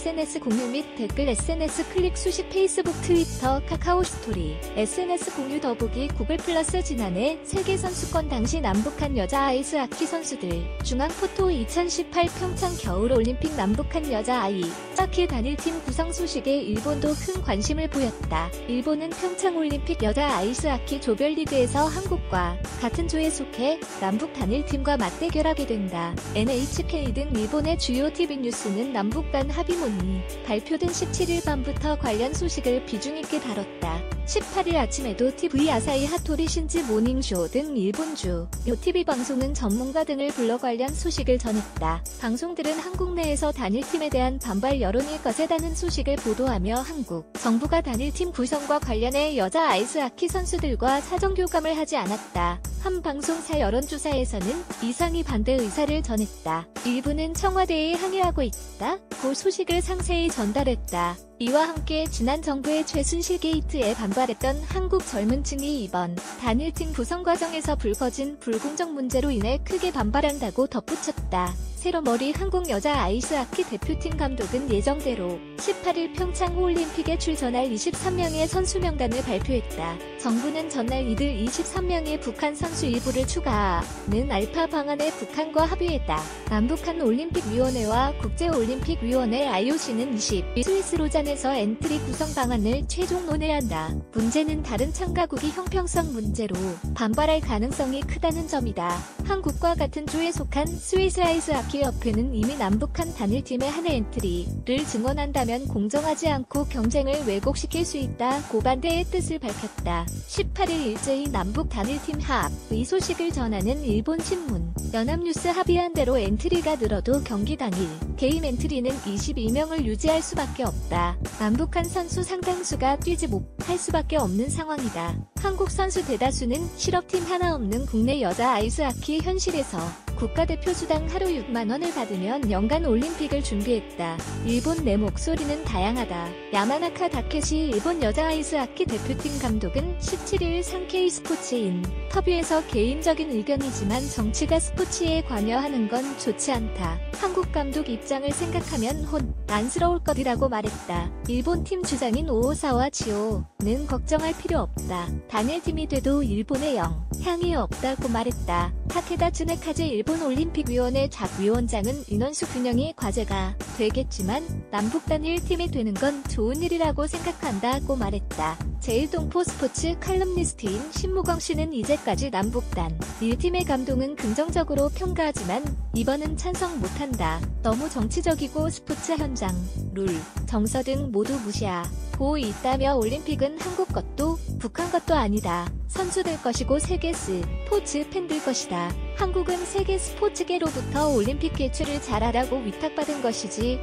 SNS 공유 및 댓글 SNS 클릭 수십 페이스북 트위터 카카오 스토리 SNS 공유 더보기 구글 플러스 지난해 세계선수권 당시 남북한 여자 아이스하키 선수들 중앙 포토 2018 평창 겨울올림픽 남북한 여자 아이스하키 단일팀 구성 소식에 일본도 큰 관심을 보였다. 일본은 평창올림픽 여자 아이스하키 조별리그에서 한국과 같은 조에 속해 남북 단일팀과 맞대결하게 된다. NHK 등 일본의 주요 TV 뉴스는 남북 간 합의문이 발표된 17일 밤부터 관련 소식을 비중 있게 다뤘다. 18일 아침에도 TV 아사히 하토리 신지 모닝쇼 등 일본주 TV 방송은 전문가 등을 불러 관련 소식을 전했다. 방송들은 한국 내에서 단일팀에 대한 반발 여론이 거세다는 소식을 보도하며 한국 정부가 단일팀 구성과 관련해 여자 아이스하키 선수들과 사정교감을 하지 않았다. 한 방송사 여론조사에서는 이상이 반대 의사를 전했다. 일부는 청와대에 항의하고 있다. 고 소식을 상세히 전달했다. 이와 함께 지난 정부의 최순실 게이트에 반발했던 한국 젊은층이 이번 단일팀 구성 과정에서 불거진 불공정 문제로 인해 크게 반발한다고 덧붙였다. 새로 머리 한국 여자 아이스하키 대표팀 감독은 예정대로 18일 평창 올림픽에 출전할 23명의 선수 명단을 발표했다. 정부는 전날 이들 23명의 북한 선수 일부를 추가하는 알파 방안에 북한과 합의했다. 남북한 올림픽위원회와 국제올림픽위원회 IOC는 20일 스위스 로잔에서 엔트리 구성 방안을 최종 논의한다. 문제는 다른 참가국이 형평성 문제로 반발할 가능성이 크다는 점이다. 한국과 같은 조에 속한 스위스 아이스하키 협회는 이미 남북한 단일팀의 한 해 엔트리를 증원한다면 공정하지 않고 경쟁을 왜곡시킬 수 있다. 고반대의 뜻을 밝혔다. 18일 일제히 남북 단일팀 합의 소식을 전하는 일본 신문 연합뉴스 합의한 대로 엔트리가 늘어도 경기 당일 개인 엔트리는 22명을 유지할 수밖에 없다. 남북한 선수 상당수가 뛰지 못할 수밖에 없는 상황이다. 한국 선수 대다수는 실업팀 하나 없는 국내 여자 아이스하키 현실에서 국가대표 수당 하루 6만 원을 받으면 연간 올림픽을 준비했다. 일본 내 목소리는 다양하다. 야마나카 다케시 일본 여자 아이스하키 대표팀 감독은 17일 상케이 스포츠인 터뷰에서 개인적인 의견이지만 정치가 스포츠에 관여하는 건 좋지 않다. 한국 감독 입장을 생각하면 혼란스러울 것이라고 말했다. 일본 팀 주장인 오오사와 지오는 걱정할 필요 없다. 단일팀이 돼도 일본에 영향이 없다고 말했다. 타케다 츠네카제 일본 올림픽위원회 작위원장은 인원수 균형이 과제가 되겠지만 남북 단일팀이 되는 건 좋은 일이라고 생각한다고 말했다. 제일동포 스포츠 칼럼니스트인 신무광 씨는 이제까지 남북 단일팀의 감동은 긍정적으로 평가하지만 이번은 찬성 못한다. 너무 정치적이고 스포츠 현장, 룰, 정서 등 모두 무시하고 있다며 올림픽은 한국 것도 북한 것도 아니다. 선수들 것이고 세계 스포츠 팬들 것이다. 한국은 세계 스포츠계로부터 올림픽 개최를 잘하라고 위탁받은 것이지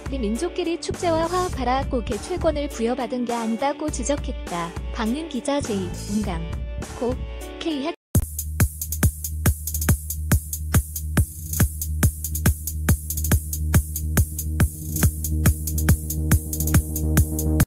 우리 민족끼리 축제와 화합하라고 개최권을 부여받은 게 아니다고 지적했다. 박민 기자 제2 문강 고 K학